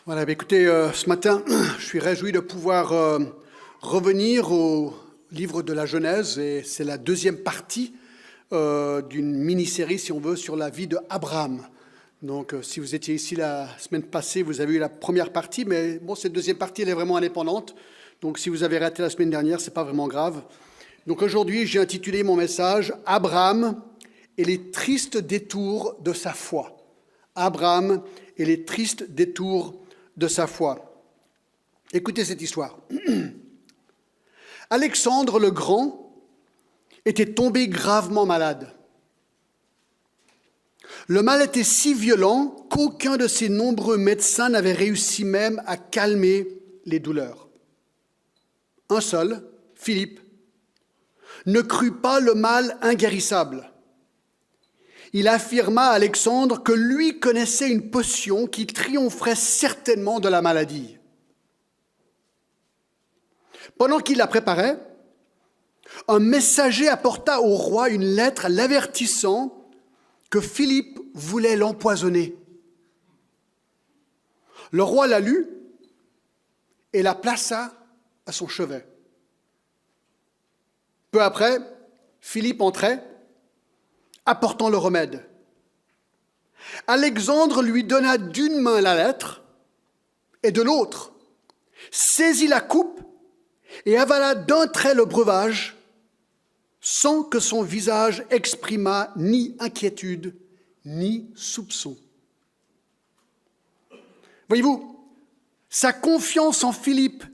Voilà, écoutez, ce matin, je suis réjoui de pouvoir revenir au livre de la Genèse, et c'est la deuxième partie d'une mini-série, si on veut, sur la vie de Abraham. Donc, si vous étiez ici la semaine passée, vous avez eu la première partie, mais bon, cette deuxième partie, elle est vraiment indépendante. Donc, si vous avez raté la semaine dernière, c'est pas vraiment grave. Donc, aujourd'hui, j'ai intitulé mon message « Abraham et les tristes détours de sa foi ». Abraham et les tristes détours de sa foi. Écoutez cette histoire. Alexandre le Grand était tombé gravement malade. Le mal était si violent qu'aucun de ses nombreux médecins n'avait réussi même à calmer les douleurs. Un seul, Philippe, ne crut pas le mal inguérissable. Il affirma à Alexandre que lui connaissait une potion qui triompherait certainement de la maladie. Pendant qu'il la préparait, un messager apporta au roi une lettre l'avertissant que Philippe voulait l'empoisonner. Le roi la lut et la plaça à son chevet. Peu après, Philippe entrait, apportant le remède. Alexandre lui donna d'une main la lettre et de l'autre saisit la coupe et avala d'un trait le breuvage sans que son visage exprimât ni inquiétude ni soupçon. Voyez-vous, sa confiance en Philippe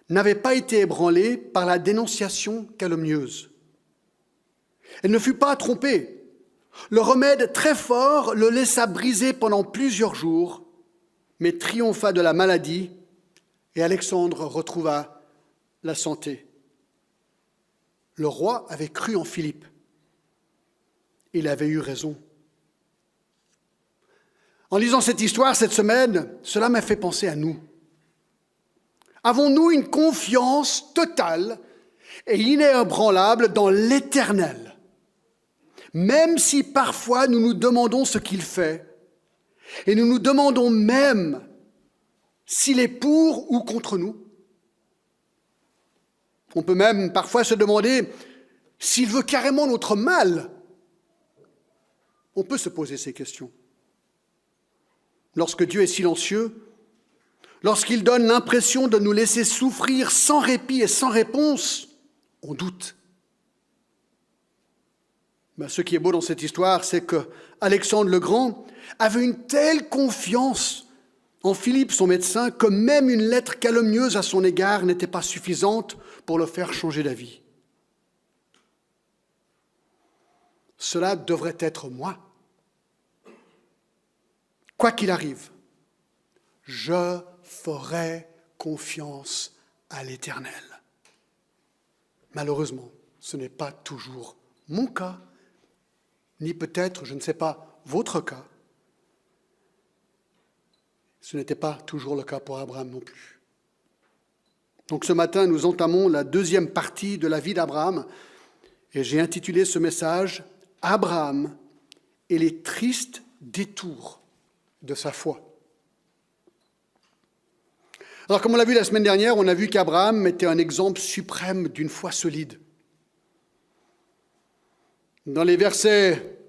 n'avait pas été ébranlée par la dénonciation calomnieuse. Elle ne fut pas trompée. Le remède très fort le laissa briser pendant plusieurs jours, mais triompha de la maladie et Alexandre retrouva la santé. Le roi avait cru en Philippe. Il avait eu raison. En lisant cette histoire cette semaine, cela m'a fait penser à nous. Avons-nous une confiance totale et inébranlable dans l'Éternel ? Même si parfois nous nous demandons ce qu'il fait, et nous nous demandons même s'il est pour ou contre nous. On peut même parfois se demander s'il veut carrément notre mal. On peut se poser ces questions. Lorsque Dieu est silencieux, lorsqu'il donne l'impression de nous laisser souffrir sans répit et sans réponse, on doute. Ben, ce qui est beau dans cette histoire, c'est que Alexandre le Grand avait une telle confiance en Philippe, son médecin, que même une lettre calomnieuse à son égard n'était pas suffisante pour le faire changer d'avis. Cela devrait être moi. Quoi qu'il arrive, je ferai confiance à l'Éternel. Malheureusement, ce n'est pas toujours mon cas, ni peut-être, je ne sais pas, votre cas. Ce n'était pas toujours le cas pour Abraham non plus. Donc ce matin, nous entamons la deuxième partie de la vie d'Abraham, et j'ai intitulé ce message « Abraham et les tristes détours de sa foi ». Alors comme on l'a vu la semaine dernière, on a vu qu'Abraham était un exemple suprême d'une foi solide. Dans les versets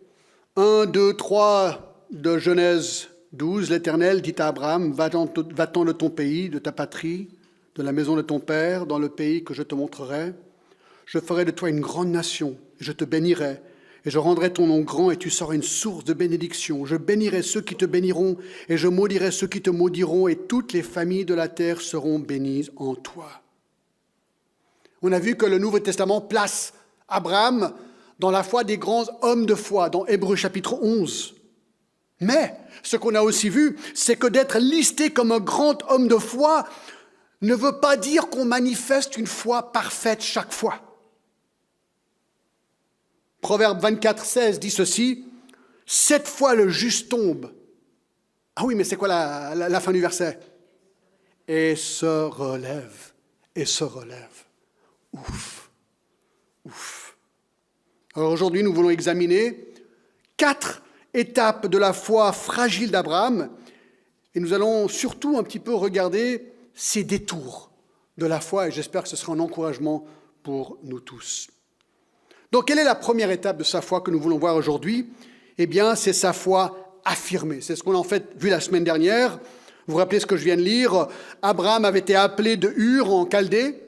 1, 2, 3 de Genèse 12, l'Éternel dit à Abraham, va-t'en de ton pays, de ta patrie, de la maison de ton père, dans le pays que je te montrerai. Je ferai de toi une grande nation, et je te bénirai, et je rendrai ton nom grand, et tu seras une source de bénédiction. Je bénirai ceux qui te béniront, et je maudirai ceux qui te maudiront, et toutes les familles de la terre seront bénies en toi. On a vu que le Nouveau Testament place Abraham dans la foi des grands hommes de foi, dans Hébreux chapitre 11. Mais ce qu'on a aussi vu, c'est que d'être listé comme un grand homme de foi ne veut pas dire qu'on manifeste une foi parfaite chaque fois. Proverbe 24, 16 dit ceci, « 7 fois le juste tombe. » Ah oui, mais c'est quoi la fin du verset ? « Et se relève, et se relève. » Ouf, ouf. Alors aujourd'hui, nous voulons examiner 4 étapes de la foi fragile d'Abraham, Et nous allons surtout un petit peu regarder ces détours de la foi, et j'espère que ce sera un encouragement pour nous tous. Donc, quelle est la première étape de sa foi que nous voulons voir aujourd'hui? Eh bien, c'est sa foi affirmée. C'est ce qu'on a en fait vu la semaine dernière. Vous vous rappelez ce que je viens de lire? Abraham avait été appelé de Ur en Chaldée.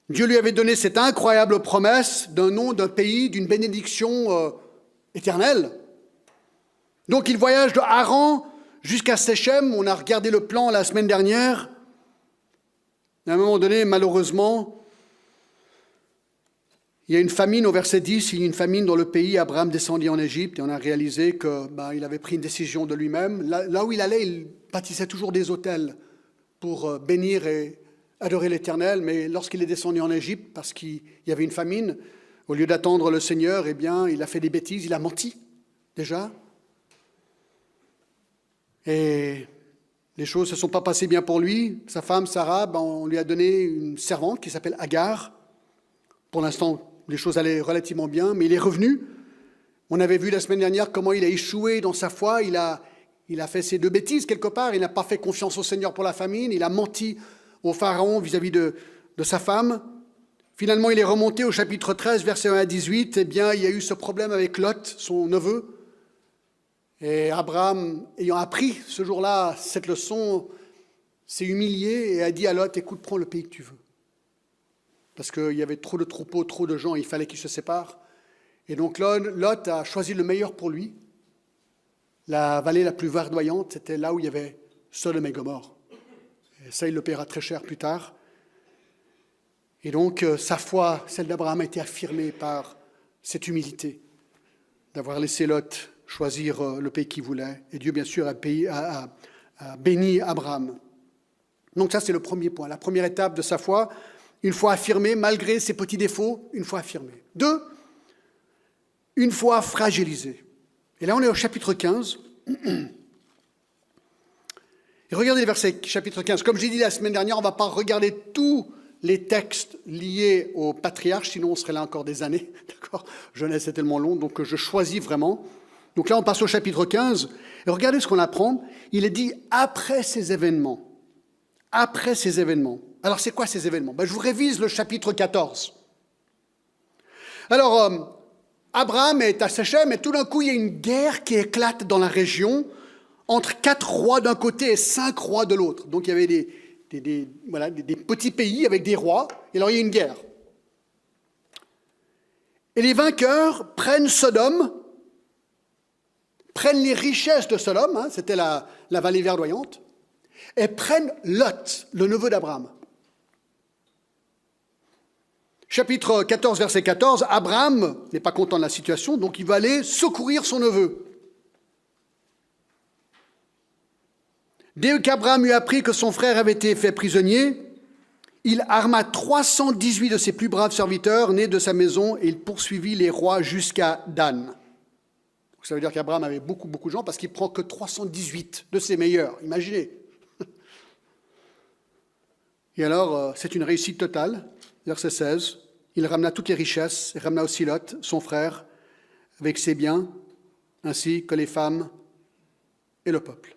Dieu lui avait donné cette incroyable promesse d'un nom, d'un pays, d'une bénédiction éternelle. Donc, il voyage de Haran jusqu'à Séchem. On a regardé le plan la semaine dernière. À un moment donné, malheureusement, il y a une famine au verset 10, il y a une famine dans le pays. Abraham descendit en Égypte et on a réalisé qu'il avait pris une décision de lui-même. Là où il allait, il bâtissait toujours des autels pour bénir et adorer l'Éternel. Mais lorsqu'il est descendu en Égypte, parce qu'il y avait une famine, au lieu d'attendre le Seigneur, eh bien, il a fait des bêtises, il a menti déjà. Et les choses ne se sont pas passées bien pour lui. Sa femme, Sarah, on lui a donné une servante qui s'appelle Agar. Pour l'instant, les choses allaient relativement bien, mais il est revenu. On avait vu la semaine dernière comment il a échoué dans sa foi. Il a fait ces deux bêtises quelque part. Il n'a pas fait confiance au Seigneur pour la famine. Il a menti au Pharaon vis-à-vis de sa femme. Finalement, il est remonté au chapitre 13, versets 1 à 18. Eh bien, il y a eu ce problème avec Lot, son neveu. Et Abraham, ayant appris ce jour-là cette leçon, s'est humilié et a dit à Lot, écoute, prends le pays que tu veux. Parce qu'il y avait trop de troupeaux, trop de gens, il fallait qu'ils se séparent. Et donc Lot a choisi le meilleur pour lui. La vallée la plus verdoyante, c'était là où il y avait Sodome et Gomorrhe. Et ça, il le paiera très cher plus tard. Et donc, sa foi, celle d'Abraham, a été affirmée par cette humilité, d'avoir laissé Lot choisir le pays qu'il voulait. Et Dieu, bien sûr, a béni Abraham. Donc ça, c'est le premier point, la première étape de sa foi. Une foi affirmée, malgré ses petits défauts, une foi affirmée. 2, une foi fragilisée. Et là, on est au chapitre 15. Et regardez le verset chapitre 15. Comme j'ai dit la semaine dernière, on ne va pas regarder tous les textes liés aux patriarches, sinon on serait là encore des années. D'accord ? Genèse est tellement long, donc je choisis vraiment. Donc là, on passe au chapitre 15. Et regardez ce qu'on apprend. Il est dit « après ces événements ». Après ces événements. Alors, c'est quoi ces événements? Je vous révise le chapitre 14. Alors, Abraham est à Séchem et tout d'un coup, il y a une guerre qui éclate dans la région entre 4 rois d'un côté et 5 rois de l'autre. Donc, il y avait des petits pays avec des rois, et alors il y a une guerre. Et les vainqueurs prennent Sodome, prennent les richesses de Sodome, c'était la vallée verdoyante, et prennent Lot, le neveu d'Abraham. Chapitre 14, verset 14, Abraham n'est pas content de la situation, donc il va aller secourir son neveu. Dès qu'Abraham eut appris que son frère avait été fait prisonnier, il arma 318 de ses plus braves serviteurs nés de sa maison et il poursuivit les rois jusqu'à Dan. Donc, ça veut dire qu'Abraham avait beaucoup de gens parce qu'il ne prend que 318 de ses meilleurs, imaginez. Et alors, c'est une réussite totale. Verset 16, il ramena toutes les richesses, et ramena aussi Lot, son frère, avec ses biens, ainsi que les femmes et le peuple.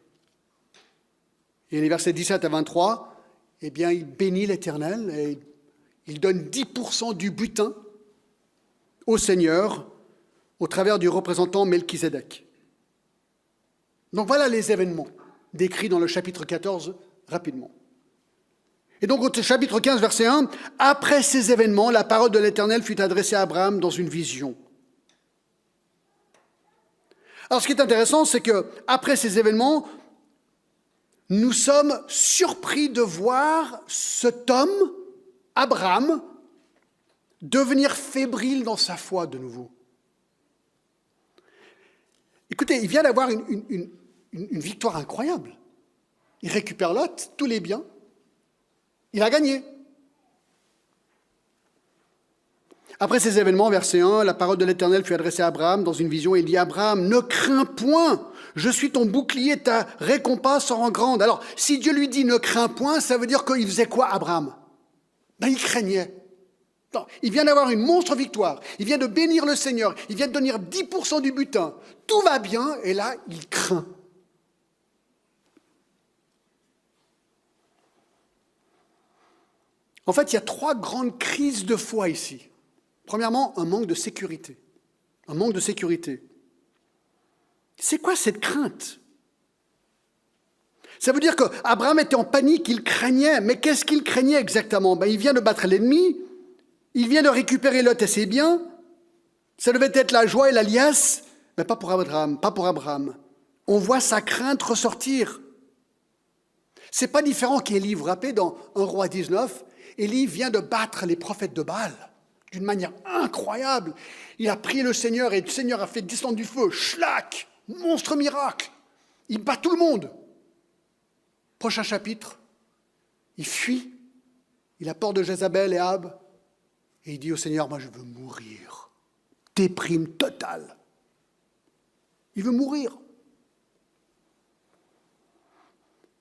Et les versets 17 à 23, eh bien, il bénit l'Éternel et il donne 10% du butin au Seigneur au travers du représentant Melchisédek. Donc voilà les événements décrits dans le chapitre 14 rapidement. Et donc au chapitre 15, verset 1, « Après ces événements, la parole de l'Éternel fut adressée à Abraham dans une vision. » Alors ce qui est intéressant, c'est qu'après ces événements, nous sommes surpris de voir cet homme, Abraham, devenir fébrile dans sa foi de nouveau. Écoutez, il vient d'avoir une victoire incroyable. Il récupère Lot, tous les biens. Il a gagné. Après ces événements, verset 1, la parole de l'Éternel fut adressée à Abraham dans une vision. Il dit, Abraham, ne crains point, je suis ton bouclier, ta récompense sera grande. Alors, si Dieu lui dit ne crains point, ça veut dire qu'il faisait quoi, Abraham? Il craignait. Non, il vient d'avoir une monstre victoire. Il vient de bénir le Seigneur. Il vient de donner 10% du butin. Tout va bien, et là, il craint. En fait, il y a 3 grandes crises de foi ici. Premièrement, un manque de sécurité. Un manque de sécurité. C'est quoi cette crainte? Ça veut dire qu'Abraham était en panique, il craignait. Mais qu'est-ce qu'il craignait exactement? Il vient de battre l'ennemi, il vient de récupérer Lot et ses biens. Ça devait être la joie et la liesse, mais pas pour Abraham. On voit sa crainte ressortir. C'est pas différent qu'Élie. Vous vous rappelez, dans 1 Roi 19, Élie vient de battre les prophètes de Baal d'une manière incroyable. Il a prié le Seigneur et le Seigneur a fait descendre du feu. Schlac, monstre miracle. Il bat tout le monde. Prochain chapitre, il fuit. Il a peur de Jézabel et Ahab. Et il dit au Seigneur, moi je veux mourir. Déprime totale. Il veut mourir.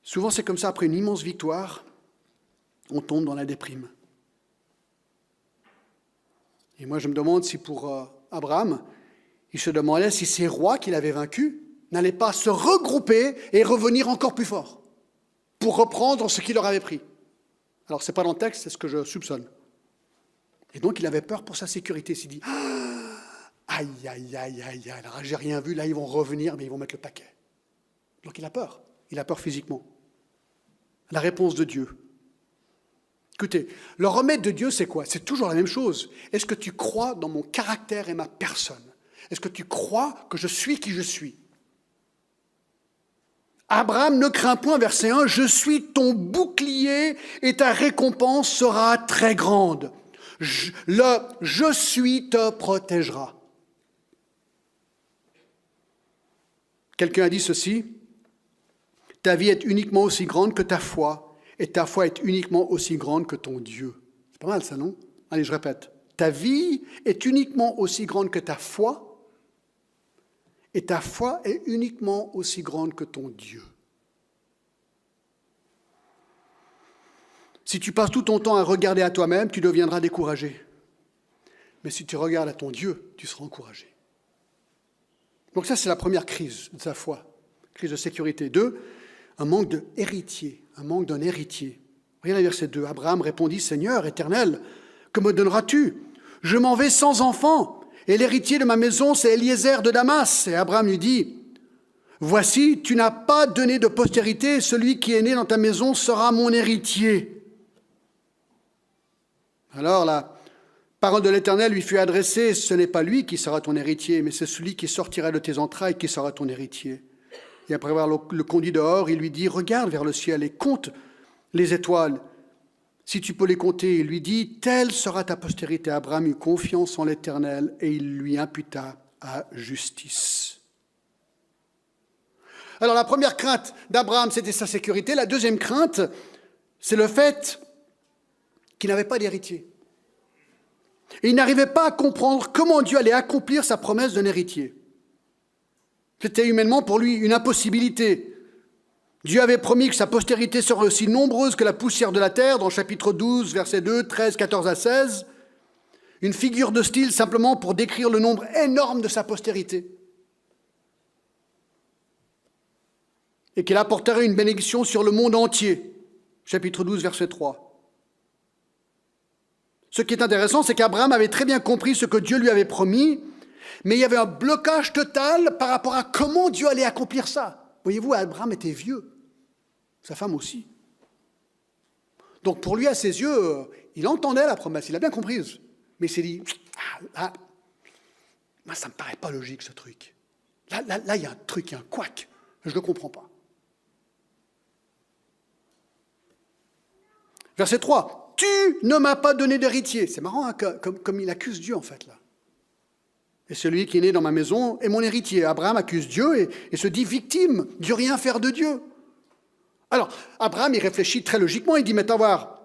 Souvent, c'est comme ça, après une immense victoire, on tombe dans la déprime. Et moi, je me demande si pour Abraham, il se demandait si ces rois qu'il avait vaincus n'allaient pas se regrouper et revenir encore plus fort pour reprendre ce qu'il leur avait pris. Alors, ce n'est pas dans le texte, c'est ce que je soupçonne. Et donc, il avait peur pour sa sécurité. Il s'est dit, aïe, alors j'ai rien vu, là, ils vont revenir, mais ils vont mettre le paquet. Donc, il a peur physiquement. La réponse de Dieu. Écoutez, le remède de Dieu, c'est quoi? C'est toujours la même chose. Est-ce que tu crois dans mon caractère et ma personne? Est-ce que tu crois que je suis qui je suis? Abraham, ne crains point, verset 1, « Je suis ton bouclier et ta récompense sera très grande. Je suis te protégera. » Quelqu'un a dit ceci, « Ta vie est uniquement aussi grande que ta foi. Et ta foi est uniquement aussi grande que ton Dieu. » C'est pas mal ça, non? Allez, je répète. Ta vie est uniquement aussi grande que ta foi, et ta foi est uniquement aussi grande que ton Dieu. Si tu passes tout ton temps à regarder à toi-même, tu deviendras découragé. Mais si tu regardes à ton Dieu, tu seras encouragé. Donc ça, c'est la première crise de sa foi, crise de sécurité. 2, un manque d'héritier. Un manque d'un héritier. Regardez verset 2. Abraham répondit, « Seigneur éternel, que me donneras-tu? Je m'en vais sans enfant, et l'héritier de ma maison, c'est Eliezer de Damas. » Et Abraham lui dit, « Voici, tu n'as pas donné de postérité, celui qui est né dans ta maison sera mon héritier. » Alors la parole de l'Éternel lui fut adressée, « Ce n'est pas lui qui sera ton héritier, mais c'est celui qui sortira de tes entrailles qui sera ton héritier. » Et après avoir le conduit dehors, il lui dit, « Regarde vers le ciel et compte les étoiles. Si tu peux les compter, il lui dit, « Telle sera ta postérité. » Abraham eut confiance en l'Éternel et il lui imputa à justice. Alors la première crainte d'Abraham, c'était sa sécurité. La deuxième crainte, c'est le fait qu'il n'avait pas d'héritier. Et il n'arrivait pas à comprendre comment Dieu allait accomplir sa promesse d'un héritier. C'était humainement pour lui une impossibilité. Dieu avait promis que sa postérité serait aussi nombreuse que la poussière de la terre, dans chapitre 12, versets 2, 13, 14 à 16. Une figure de style simplement pour décrire le nombre énorme de sa postérité. Et qu'il apporterait une bénédiction sur le monde entier, chapitre 12, verset 3. Ce qui est intéressant, c'est qu'Abraham avait très bien compris ce que Dieu lui avait promis, mais il y avait un blocage total par rapport à comment Dieu allait accomplir ça. Voyez-vous, Abraham était vieux. Sa femme aussi. Donc pour lui, à ses yeux, il entendait la promesse, il l'a bien comprise. Mais il s'est dit, moi, ça ne me paraît pas logique ce truc. Là, il y a un truc, il y a un couac. Je ne le comprends pas. Verset 3. Tu ne m'as pas donné d'héritier. C'est marrant, hein, comme il accuse Dieu en fait là. Et celui qui est né dans ma maison est mon héritier. Abraham accuse Dieu et se dit victime du rien faire de Dieu. Alors, Abraham, il réfléchit très logiquement, il dit, mais attends voir,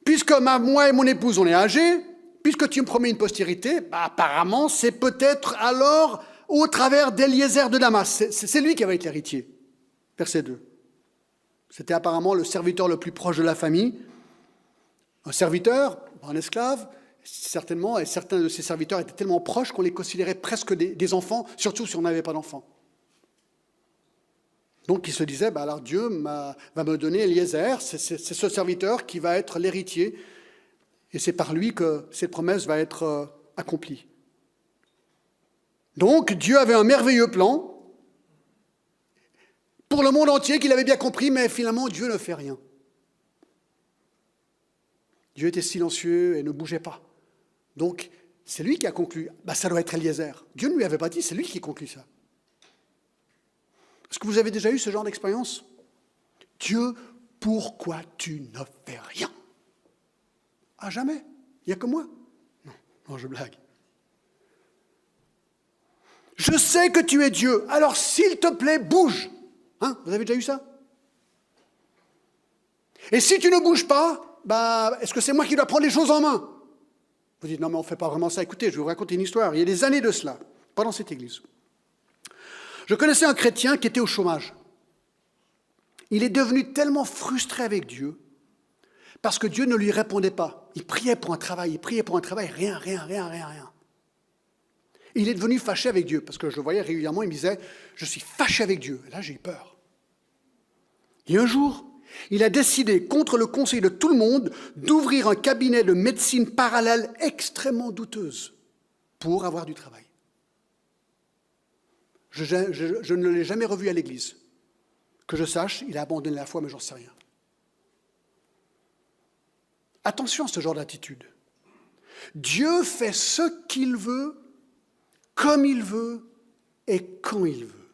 puisque moi et mon épouse, on est âgés, puisque tu me promets une postérité, apparemment, c'est peut-être alors au travers d'Eliezer de Damas. C'est lui qui va être l'héritier. Verset 2. C'était apparemment le serviteur le plus proche de la famille. Un serviteur, un esclave, certainement, et certains de ces serviteurs étaient tellement proches qu'on les considérait presque des enfants, surtout si on n'avait pas d'enfants. Donc il se disait, alors Dieu va me donner Eliezer, c'est ce serviteur qui va être l'héritier, et c'est par lui que cette promesse va être accomplie. Donc Dieu avait un merveilleux plan pour le monde entier qu'il avait bien compris, mais finalement Dieu ne fait rien. Dieu était silencieux et ne bougeait pas. Donc c'est lui qui a conclu, ça doit être Eliezer. Dieu ne lui avait pas dit, c'est lui qui conclut ça. Est-ce que vous avez déjà eu ce genre d'expérience? Dieu, pourquoi tu ne fais rien? Ah, jamais. Il n'y a que moi. Non, je blague. Je sais que tu es Dieu, alors s'il te plaît, bouge. Vous avez déjà eu ça? Et si tu ne bouges pas, est-ce que c'est moi qui dois prendre les choses en main? Vous dites, non, mais on ne fait pas vraiment ça. Écoutez, je vais vous raconter une histoire. Il y a des années de cela, pas dans cette église. Je connaissais un chrétien qui était au chômage. Il est devenu tellement frustré avec Dieu parce que Dieu ne lui répondait pas. Il priait pour un travail, rien. Il est devenu fâché avec Dieu parce que je le voyais régulièrement, il me disait, je suis fâché avec Dieu. Et là, j'ai eu peur. Et un jour, il a décidé, contre le conseil de tout le monde, d'ouvrir un cabinet de médecine parallèle extrêmement douteuse pour avoir du travail. Je ne l'ai jamais revu à l'église. Que je sache, il a abandonné la foi, mais j'en sais rien. Attention à ce genre d'attitude. Dieu fait ce qu'il veut, comme il veut et quand il veut.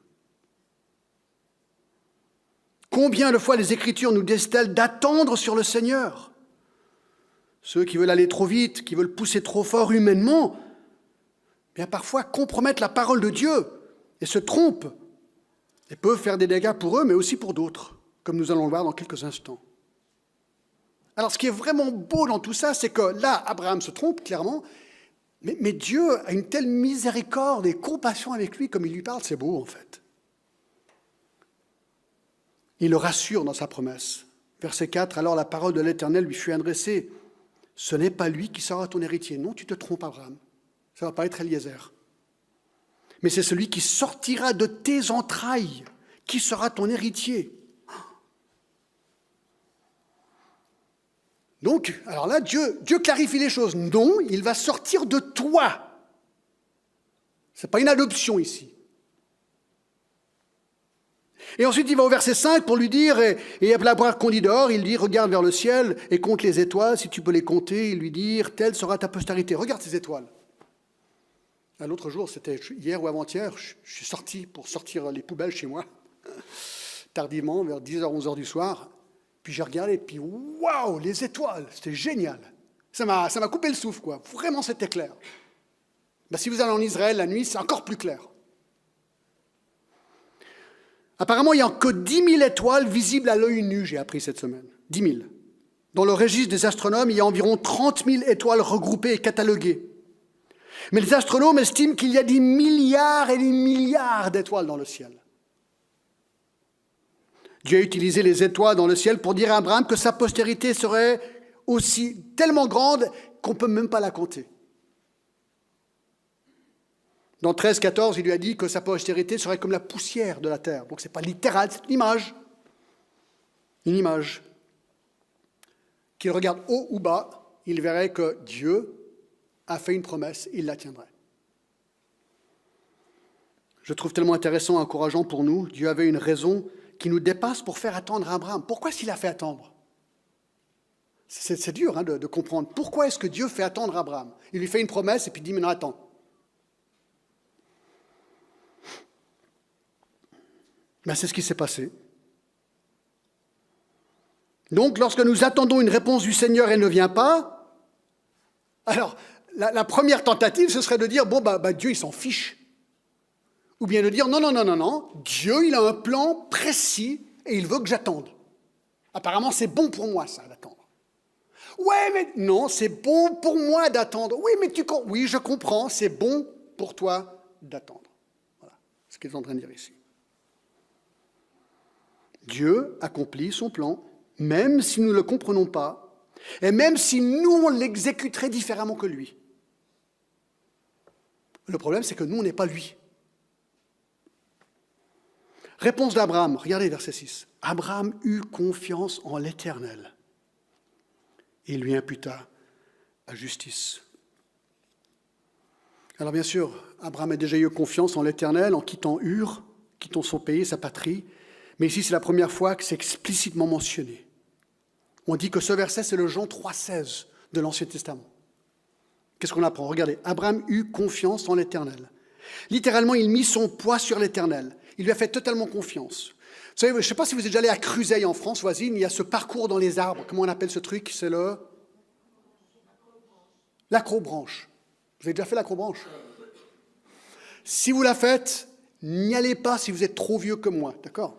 Combien de fois les Écritures nous disent-elles d'attendre sur le Seigneur? Ceux qui veulent aller trop vite, qui veulent pousser trop fort humainement, bien parfois compromettent la parole de Dieu et se trompent et peuvent faire des dégâts pour eux, mais aussi pour d'autres, comme nous allons le voir dans quelques instants. Alors, ce qui est vraiment beau dans tout ça, c'est que là, Abraham se trompe, clairement, mais Dieu a une telle miséricorde et compassion avec lui, comme il lui parle, c'est beau, en fait. Il le rassure dans sa promesse. Verset 4, « Alors la parole de l'Éternel lui fut adressée. Ce n'est pas lui qui sera ton héritier. Non, tu te trompes, Abraham. Ça ne va pas être Eliezer. Mais c'est celui qui sortira de tes entrailles, qui sera ton héritier. » Donc, alors là, Dieu clarifie les choses. Non, il va sortir de toi. Ce n'est pas une adoption ici. Et ensuite, il va au verset 5 pour lui dire, et après l'avoir conduit dehors, il dit, regarde vers le ciel et compte les étoiles, si tu peux les compter, et lui dire, telle sera ta postérité. Regarde ces étoiles. L'autre jour, c'était hier ou avant-hier, je suis sorti pour sortir les poubelles chez moi, tardivement, vers 10h, 11h du soir. Puis j'ai regardé, puis waouh, les étoiles, c'était génial. Ça m'a coupé le souffle, quoi. Vraiment, c'était clair. Si vous allez en Israël la nuit, c'est encore plus clair. Apparemment, il n'y a que 10 000 étoiles visibles à l'œil nu, j'ai appris cette semaine. 10 000. Dans le registre des astronomes, il y a environ 30 000 étoiles regroupées et cataloguées. Mais les astronomes estiment qu'il y a des milliards et des milliards d'étoiles dans le ciel. Dieu a utilisé les étoiles dans le ciel pour dire à Abraham que sa postérité serait aussi tellement grande qu'on ne peut même pas la compter. Dans 13-14, il lui a dit que sa postérité serait comme la poussière de la terre. Donc ce n'est pas littéral, c'est une image. Une image. Qu'il regarde haut ou bas, il verrait que Dieu a fait une promesse, il la tiendrait. Je trouve tellement intéressant et encourageant pour nous. Dieu avait une raison qui nous dépasse pour faire attendre Abraham. Pourquoi est-ce qu'il a fait attendre? C'est dur de comprendre. Pourquoi est-ce que Dieu fait attendre Abraham? Il lui fait une promesse et puis il dit maintenant attends. C'est ce qui s'est passé. Donc, lorsque nous attendons une réponse du Seigneur et elle ne vient pas, alors, la première tentative, ce serait de dire, Dieu, il s'en fiche. Ou bien de dire, non, Dieu, il a un plan précis et il veut que j'attende. Apparemment, c'est bon pour moi, ça, d'attendre. Ouais, mais non, c'est bon pour moi d'attendre. Oui, mais oui, je comprends, c'est bon pour toi d'attendre. Voilà ce qu'ils sont en train de dire ici. Dieu accomplit son plan, même si nous ne le comprenons pas, et même si nous, on l'exécuterait différemment que lui. Le problème, c'est que nous, on n'est pas lui. Réponse d'Abraham, regardez verset 6. Abraham eut confiance en l'Éternel et il lui imputa la justice. Alors bien sûr, Abraham a déjà eu confiance en l'Éternel en quittant Ur, quittant son pays, sa patrie, mais ici c'est la première fois que c'est explicitement mentionné. On dit que ce verset c'est le Jean 3,16 de l'Ancien Testament. Qu'est-ce qu'on apprend? Regardez, Abraham eut confiance en l'Éternel. Littéralement, il mit son poids sur l'Éternel. Il lui a fait totalement confiance. Vous savez, je ne sais pas si vous êtes déjà allé à Cruseille en France voisine, il y a ce parcours dans les arbres. Comment on appelle ce truc? C'est l'acrobranche. Vous avez déjà fait l'acrobranche? Si vous la faites, n'y allez pas si vous êtes trop vieux comme moi, d'accord?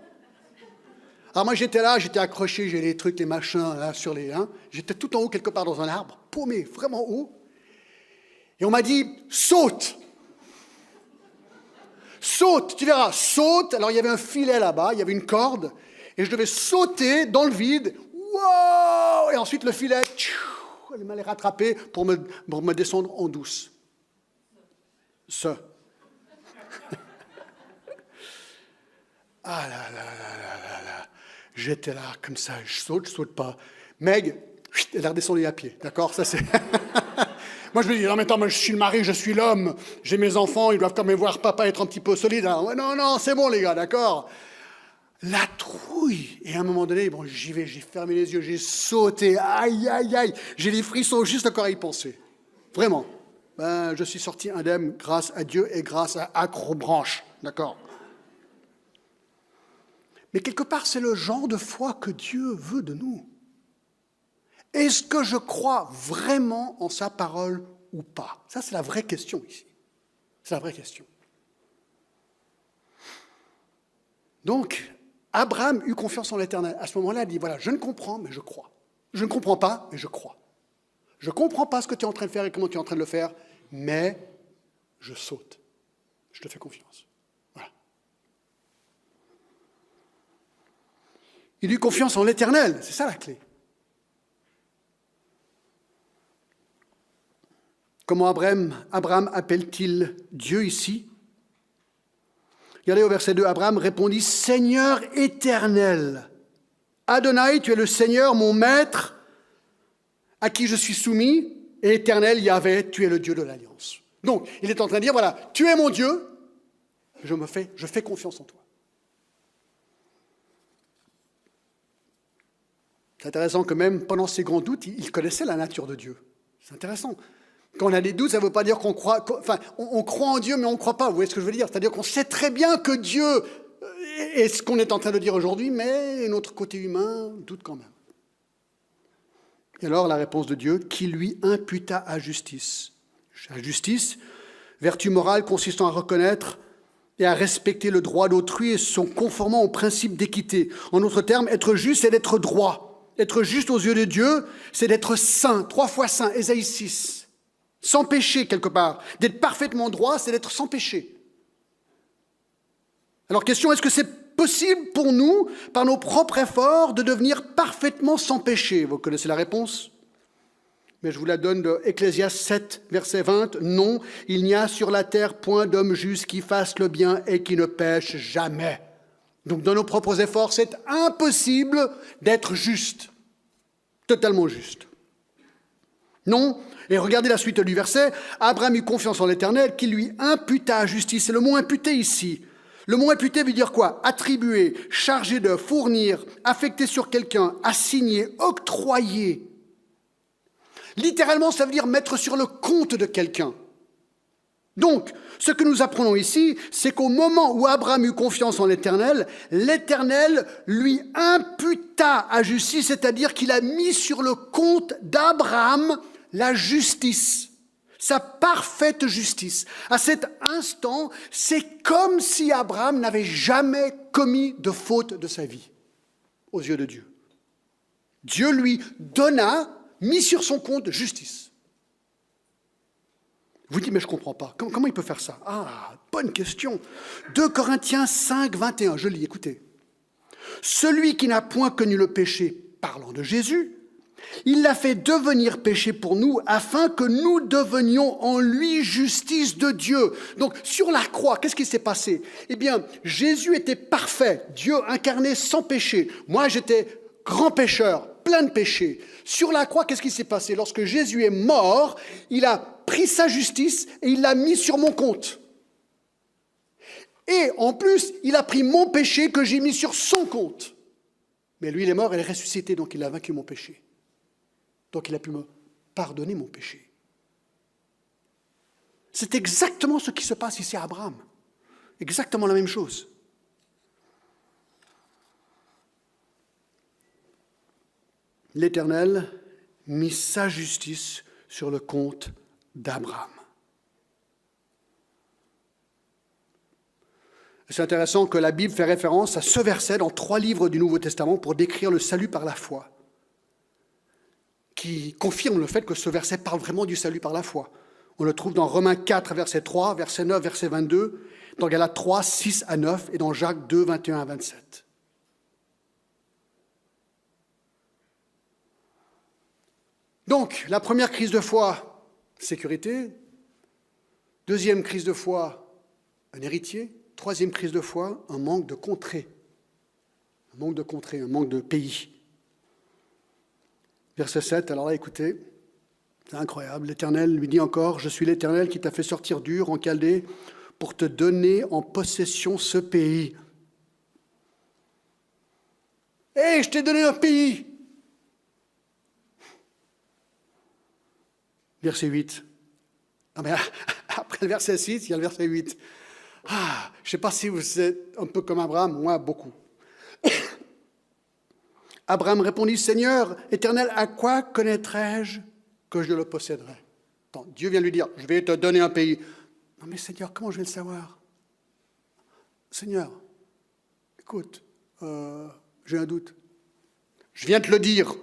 Alors moi j'étais là, j'étais accroché, j'ai les trucs, les machins là sur les... j'étais tout en haut quelque part dans un arbre, paumé, vraiment haut. Et on m'a dit, saute! Saute, tu verras, saute. Alors il y avait un filet là-bas, il y avait une corde, et je devais sauter dans le vide. Wow! Et ensuite le filet, elle m'allait rattraper pour me descendre en douce. Ah là là là là là là. J'étais là comme ça, je saute pas. Meg, elle est redescendue à pied, d'accord? Ça c'est... Moi, je me dis, non, mais attends, moi, je suis le mari, je suis l'homme, j'ai mes enfants, ils doivent quand même voir papa être un petit peu solide. Hein. Ouais, non, c'est bon, les gars, d'accord? La trouille. Et à un moment donné, bon, j'y vais, j'ai fermé les yeux, j'ai sauté, aïe, aïe, aïe. J'ai les frissons juste encore à y penser. Vraiment. Ben, je suis sorti indemne grâce à Dieu et grâce à Acrobranche, d'accord? Mais quelque part, c'est le genre de foi que Dieu veut de nous. Est-ce que je crois vraiment en sa parole ou pas? Ça, c'est la vraie question ici. C'est la vraie question. Donc, Abraham eut confiance en l'Éternel. À ce moment-là, il dit, voilà, je ne comprends, mais je crois. Je ne comprends pas, mais je crois. Je ne comprends pas ce que tu es en train de faire et comment tu es en train de le faire, mais je saute. Je te fais confiance. Voilà. Il eut confiance en l'Éternel. C'est ça la clé. Comment Abraham appelle-t-il Dieu ici? Regardez au verset 2, Abraham répondit, « Seigneur éternel, Adonai, tu es le Seigneur, mon maître, à qui je suis soumis, et éternel, Yahvé, tu es le Dieu de l'Alliance. » Donc, il est en train de dire, voilà, tu es mon Dieu, je fais confiance en toi. C'est intéressant que même pendant ses grands doutes, il connaissait la nature de Dieu. C'est intéressant. Quand on a des doutes, ça ne veut pas dire qu'on croit... Enfin, on croit en Dieu, mais on ne croit pas. Vous voyez ce que je veux dire? C'est-à-dire qu'on sait très bien que Dieu est ce qu'on est en train de dire aujourd'hui, mais notre côté humain doute quand même. Et alors, la réponse de Dieu, qui lui imputa à justice. À justice, vertu morale consistant à reconnaître et à respecter le droit d'autrui et sont conformant au principe d'équité. En d'autres termes, être juste, c'est d'être droit. Être juste aux yeux de Dieu, c'est d'être saint. 3 fois saint, Ésaïe 6. Sans péché, quelque part. D'être parfaitement droit, c'est d'être sans péché. Alors, question, est-ce que c'est possible pour nous, par nos propres efforts, de devenir parfaitement sans péché? Vous connaissez la réponse? Mais je vous la donne de Ecclésiaste 7, verset 20. Non, il n'y a sur la terre point d'homme juste qui fasse le bien et qui ne pêche jamais. Donc, dans nos propres efforts, c'est impossible d'être juste. Totalement juste. Non. Et regardez la suite du verset. Abraham eut confiance en l'Éternel qui lui imputa à justice. C'est le mot imputé ici. Le mot imputé veut dire quoi? Attribuer, charger de, fournir, affecter sur quelqu'un, assigner, octroyer. Littéralement, ça veut dire mettre sur le compte de quelqu'un. Donc, ce que nous apprenons ici, c'est qu'au moment où Abraham eut confiance en l'Éternel, l'Éternel lui imputa à justice, c'est-à-dire qu'il a mis sur le compte d'Abraham la justice, sa parfaite justice. À cet instant, c'est comme si Abraham n'avait jamais commis de faute de sa vie, aux yeux de Dieu. Dieu lui donna, mis sur son compte, justice. Vous dites, mais je ne comprends pas. Comment il peut faire ça? Ah, bonne question. 2 Corinthiens 5, 21, je lis, écoutez. Celui qui n'a point connu le péché, parlant de Jésus, Il l'a fait devenir péché pour nous afin que nous devenions en lui justice de Dieu. Donc sur la croix, qu'est-ce qui s'est passé? Eh bien, Jésus était parfait, Dieu incarné sans péché. Moi, j'étais grand pécheur, plein de péchés. Sur la croix, qu'est-ce qui s'est passé? Lorsque Jésus est mort, il a pris sa justice et il l'a mis sur mon compte. Et en plus, il a pris mon péché que j'ai mis sur son compte. Mais lui, il est mort, il est ressuscité, donc il a vaincu mon péché. Donc il a pu me pardonner mon péché. C'est exactement ce qui se passe ici à Abraham. Exactement la même chose. L'Éternel mit sa justice sur le compte d'Abraham. C'est intéressant que la Bible fait référence à ce verset dans 3 livres du Nouveau Testament pour décrire le salut par la foi, qui confirme le fait que ce verset parle vraiment du salut par la foi. On le trouve dans Romains 4, verset 3, verset 9, verset 22, dans Galates 3, 6 à 9 et dans Jacques 2, 21 à 27. Donc, la première crise de foi, sécurité. Deuxième crise de foi, un héritier. Troisième crise de foi, un manque de contrée. Un manque de contrée, un manque de pays. Verset 7, alors là, écoutez, c'est incroyable. L'Éternel lui dit encore, « Je suis l'Éternel qui t'a fait sortir d'Ur en Chaldée pour te donner en possession ce pays. » Hé, je t'ai donné un pays. Verset 8. Ah ben, après le verset 6, il y a le verset 8. Je ne sais pas si vous êtes un peu comme Abraham, moi beaucoup. Abraham répondit, « Seigneur, Éternel, à quoi connaîtrais-je que je le posséderai ?» Attends, Dieu vient lui dire, « Je vais te donner un pays. » Non mais Seigneur, comment je vais le savoir? Seigneur, écoute, j'ai un doute. Je viens te le dire.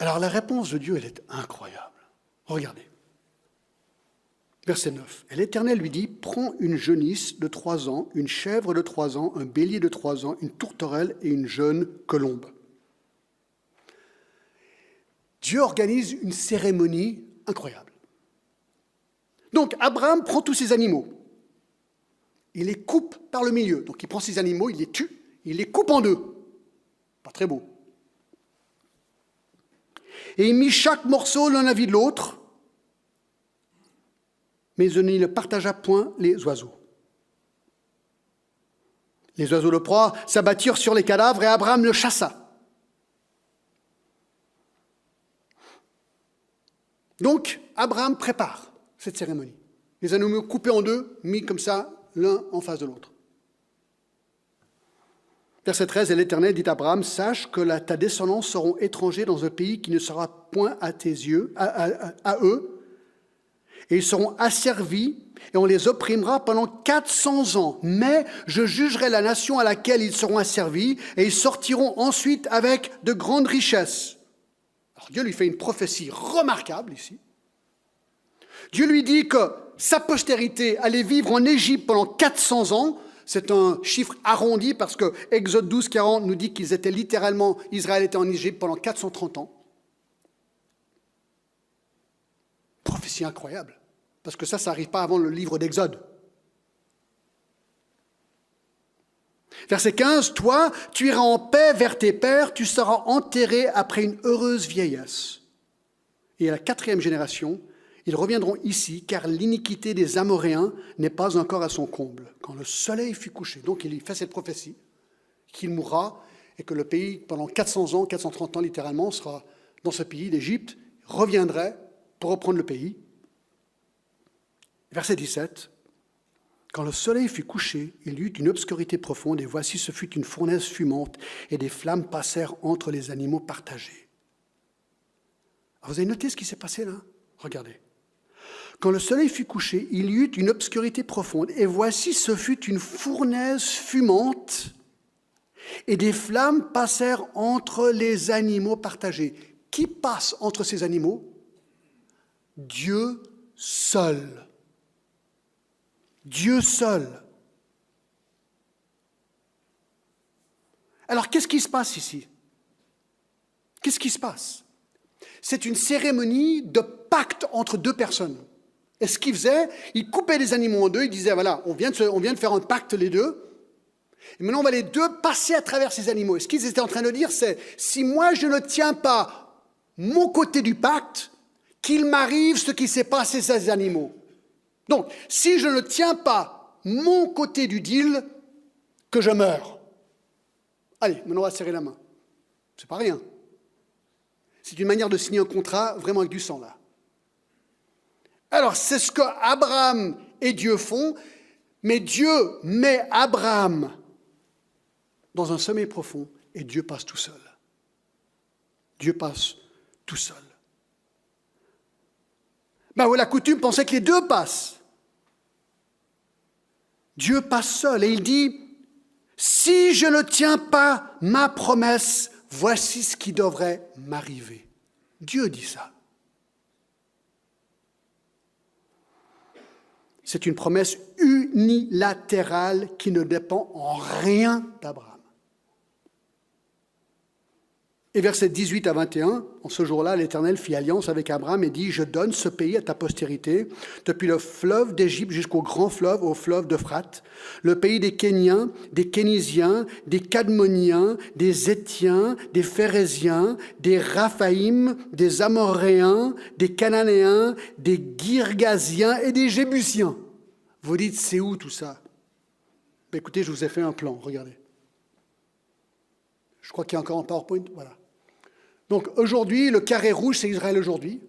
Alors la réponse de Dieu, elle est incroyable. Regardez. Verset 9. Et l'Éternel lui dit, « Prends une genisse de 3 ans, une chèvre de 3 ans, un bélier de 3 ans, une tourterelle et une jeune colombe. » Dieu organise une cérémonie incroyable. Donc Abraham prend tous ces animaux. Il les coupe par le milieu. Donc il prend ces animaux, il les tue, il les coupe en 2. Pas très beau. Et il mit chaque morceau l'un à vis de l'autre, mais il ne partagea point les oiseaux. Les oiseaux de proie s'abattirent sur les cadavres et Abraham le chassa. Donc, Abraham prépare cette cérémonie. Les animaux coupés en 2, mis comme ça, l'un en face de l'autre. Verset 13, et l'Éternel dit à Abraham, « Sache que ta descendance seront étrangers dans un pays qui ne sera point à tes yeux, à eux, et ils seront asservis, et on les opprimera pendant 400 ans. Mais je jugerai la nation à laquelle ils seront asservis, et ils sortiront ensuite avec de grandes richesses. » Alors Dieu lui fait une prophétie remarquable ici. Dieu lui dit que sa postérité allait vivre en Égypte pendant 400 ans. C'est un chiffre arrondi parce que Exode 12, 40 nous dit qu'ils étaient littéralement, Israël était en Égypte pendant 430 ans. Prophétie incroyable, parce que ça n'arrive pas avant le livre d'Exode. Verset 15, « Toi, tu iras en paix vers tes pères, tu seras enterré après une heureuse vieillesse. » Et à la 4e génération, ils reviendront ici, car l'iniquité des Amoréens n'est pas encore à son comble. Quand le soleil fut couché, donc il fait cette prophétie, qu'il mourra, et que le pays, pendant 400 ans, 430 ans littéralement, sera dans ce pays d'Égypte, reviendrait pour reprendre le pays. Verset 17, « Quand le soleil fut couché, il y eut une obscurité profonde, et voici ce fut une fournaise fumante, et des flammes passèrent entre les animaux partagés. » Alors vous avez noté ce qui s'est passé là? Regardez. Quand le soleil fut couché, il y eut une obscurité profonde, et voici ce fut une fournaise fumante, et des flammes passèrent entre les animaux partagés. Qui passe entre ces animaux? Dieu seul. Dieu seul. Alors, qu'est-ce qui se passe ici? Qu'est-ce qui se passe? C'est une cérémonie de pacte entre deux personnes. Et ce qu'ils faisaient, ils coupaient les animaux en deux, ils disaient, voilà, on vient de faire un pacte les deux, et maintenant on va les deux passer à travers ces animaux. Et ce qu'ils étaient en train de dire, c'est, si moi je ne tiens pas mon côté du pacte, qu'il m'arrive ce qui s'est passé à ces animaux. Donc, si je ne tiens pas mon côté du deal, que je meurs. Allez, maintenant on va serrer la main. C'est pas rien. C'est une manière de signer un contrat vraiment avec du sang, là. Alors, c'est ce que Abraham et Dieu font, mais Dieu met Abraham dans un sommeil profond et Dieu passe tout seul. Dieu passe tout seul. Ben oui, la coutume pensait que les deux passent. Dieu passe seul et il dit, si je ne tiens pas ma promesse, voici ce qui devrait m'arriver. Dieu dit ça. C'est une promesse unilatérale qui ne dépend en rien d'Abraham. Et versets 18 à 21, en ce jour-là, l'Éternel fit alliance avec Abraham et dit, je donne ce pays à ta postérité, depuis le fleuve d'Égypte jusqu'au grand fleuve, au fleuve d'Euphrate, le pays des Kéniens, des Kénisiens, des Cadmoniens, des Étiens, des Phéréziens, des Raphaïm, des Amoréens, des Cananéens, des Girgasiens et des Jébusiens. Vous dites, c'est où tout ça? Ben, écoutez, je vous ai fait un plan, regardez. Je crois qu'il y a encore un PowerPoint, voilà. Donc aujourd'hui, le carré rouge, c'est Israël aujourd'hui.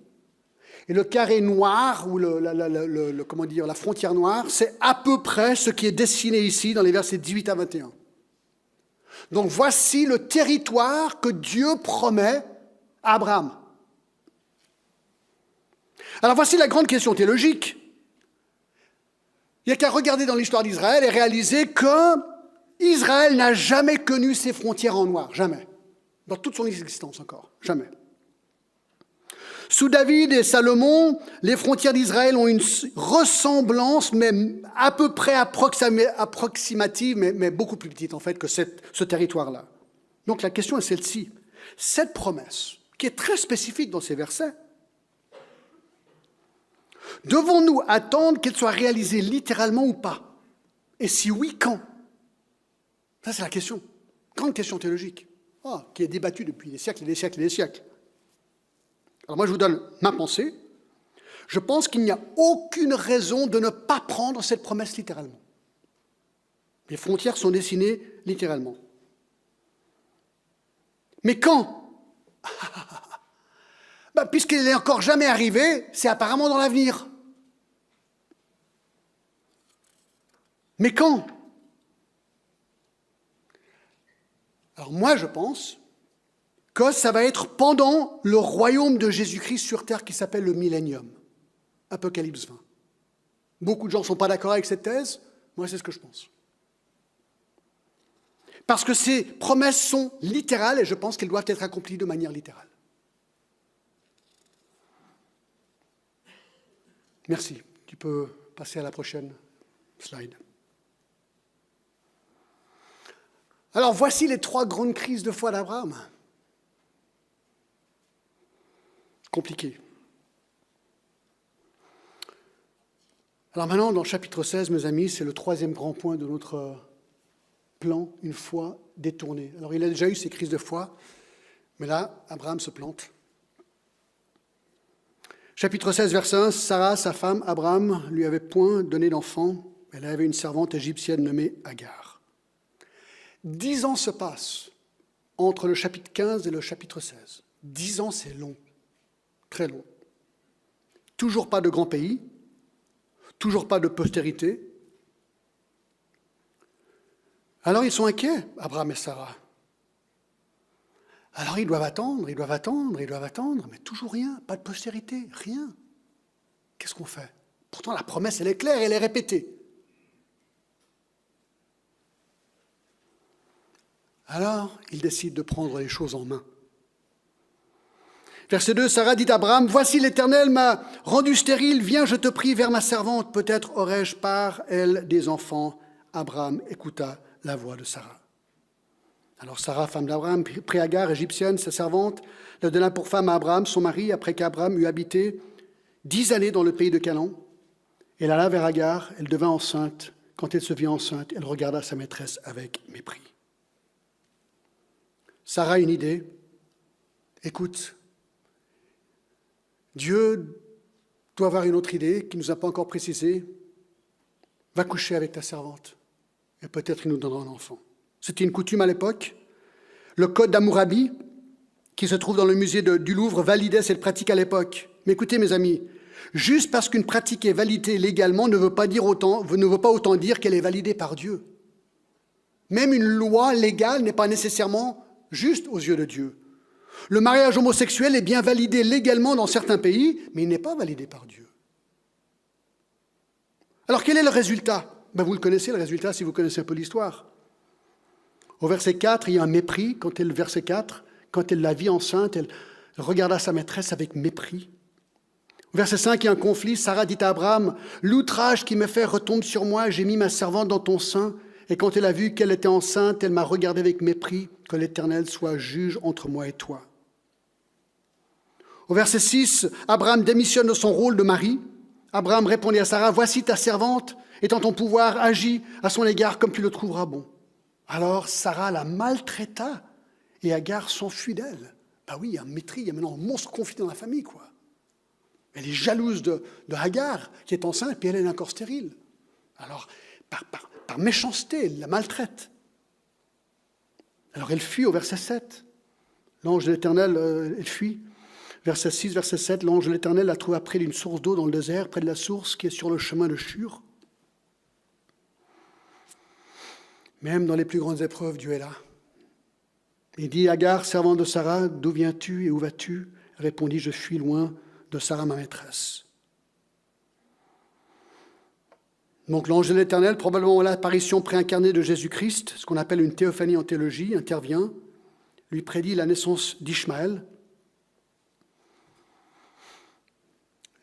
Et le carré noir, ou la frontière noire, c'est à peu près ce qui est dessiné ici dans les versets 18 à 21. Donc voici le territoire que Dieu promet à Abraham. Alors voici la grande question théologique. Il n'y a qu'à regarder dans l'histoire d'Israël et réaliser que Israël n'a jamais connu ses frontières en noir, jamais. Dans toute son existence encore, jamais. Sous David et Salomon, les frontières d'Israël ont une ressemblance, mais à peu près approximative, mais beaucoup plus petite en fait que ce territoire-là. Donc la question est celle-ci. Cette promesse, qui est très spécifique dans ces versets, devons-nous attendre qu'elle soit réalisée littéralement ou pas? Et si oui, quand? Ça, c'est la question. Grande question théologique. Qui est débattue depuis des siècles et des siècles et des siècles. Alors moi, je vous donne ma pensée. Je pense qu'il n'y a aucune raison de ne pas prendre cette promesse littéralement. Les frontières sont dessinées littéralement. Mais quand? Puisqu'elle n'est encore jamais arrivée, c'est apparemment dans l'avenir. Mais quand? Alors moi, je pense que ça va être pendant le royaume de Jésus-Christ sur terre qui s'appelle le millénium. Apocalypse 20. Beaucoup de gens ne sont pas d'accord avec cette thèse. Moi, c'est ce que je pense. Parce que ces promesses sont littérales et je pense qu'elles doivent être accomplies de manière littérale. Merci. Tu peux passer à la prochaine slide. Alors, voici les 3 grandes crises de foi d'Abraham. Compliqué. Alors maintenant, dans le chapitre 16, mes amis, c'est le 3e grand point de notre plan, une foi détournée. Alors, il a déjà eu ces crises de foi, mais là, Abraham se plante. Chapitre 16, verset 1, Sarah, sa femme, Abraham, lui avait point donné d'enfant. Elle avait une servante égyptienne nommée Agar. 10 ans se passent entre le chapitre 15 et le chapitre 16. 10 ans, c'est long, très long. Toujours pas de grand pays, toujours pas de postérité. Alors ils sont inquiets, Abraham et Sarah. Alors ils doivent attendre, mais toujours rien, pas de postérité, rien. Qu'est-ce qu'on fait? Pourtant la promesse, elle est claire, elle est répétée. Alors, il décide de prendre les choses en main. Verset 2, Sarah dit à Abraham, « Voici l'Éternel m'a rendu stérile, viens, je te prie, vers ma servante, peut-être aurai-je par elle des enfants. » Abraham écouta la voix de Sarah. Alors Sarah, femme d'Abraham, prit Agar, égyptienne, sa servante, la donna pour femme à Abraham, son mari, après qu'Abraham eut habité 10 années dans le pays de Canaan. Elle alla vers Agar, elle devint enceinte. Quand elle se vit enceinte, elle regarda sa maîtresse avec mépris. Sarah a une idée. Écoute, Dieu doit avoir une autre idée qui ne nous a pas encore précisée. Va coucher avec ta servante et peut-être il nous donnera un enfant. C'était une coutume à l'époque. Le code d'Hammurabi, qui se trouve dans le musée du Louvre, validait cette pratique à l'époque. Mais écoutez, mes amis, juste parce qu'une pratique est validée légalement ne veut pas autant dire qu'elle est validée par Dieu. Même une loi légale n'est pas nécessairement juste aux yeux de Dieu. Le mariage homosexuel est bien validé légalement dans certains pays, mais il n'est pas validé par Dieu. Alors quel est le résultat? Vous le connaissez, le résultat, si vous connaissez un peu l'histoire. Au verset 4, il y a un mépris. Quand elle la vit enceinte, elle regarda sa maîtresse avec mépris. Au verset 5, il y a un conflit. Sarah dit à Abraham, « L'outrage qui me fait retombe sur moi, j'ai mis ma servante dans ton sein. Et quand elle a vu qu'elle était enceinte, elle m'a regardé avec mépris. Que l'Éternel soit juge entre moi et toi. » Au verset 6, Abraham démissionne de son rôle de mari. Abraham répondit à Sarah, « Voici ta servante, est en ton pouvoir, agis à son égard comme tu le trouveras bon. » Alors Sarah la maltraita et Agar s'enfuit d'elle. Oui, il y a un mépris, il y a maintenant un monstre conflit dans la famille, quoi. Elle est jalouse de Agar, qui est enceinte, puis elle est encore stérile. Alors, par méchanceté, elle la maltraite. Alors elle fuit au verset 7. L'ange de l'Éternel, elle fuit. Verset 6, verset 7, l'ange de l'Éternel la trouva près d'une source d'eau dans le désert, près de la source qui est sur le chemin de Shur. Même dans les plus grandes épreuves, Dieu est là. Il dit, Agar, servante de Sarah, d'où viens-tu et où vas-tu? Répondit, je fuis loin de Sarah, ma maîtresse. Donc l'ange de l'Éternel, probablement l'apparition préincarnée de Jésus-Christ, ce qu'on appelle une théophanie en théologie, intervient, lui prédit la naissance d'Ishmaël.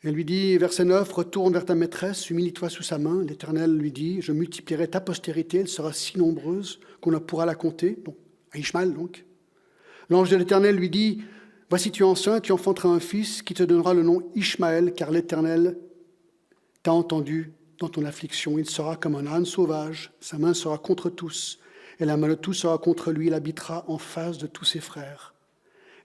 Elle lui dit, verset 9, « Retourne vers ta maîtresse, humilie-toi sous sa main. » L'Éternel lui dit, « Je multiplierai ta postérité, elle sera si nombreuse qu'on ne pourra la compter. » Donc, à Ishmaël, donc. L'ange de l'Éternel lui dit, « Voici tu es enceinte, tu enfanteras un fils qui te donnera le nom Ishmaël, car l'Éternel t'a entendu dans ton affliction. Il sera comme un âne sauvage, sa main sera contre tous, et la main de tous sera contre lui, il habitera en face de tous ses frères. »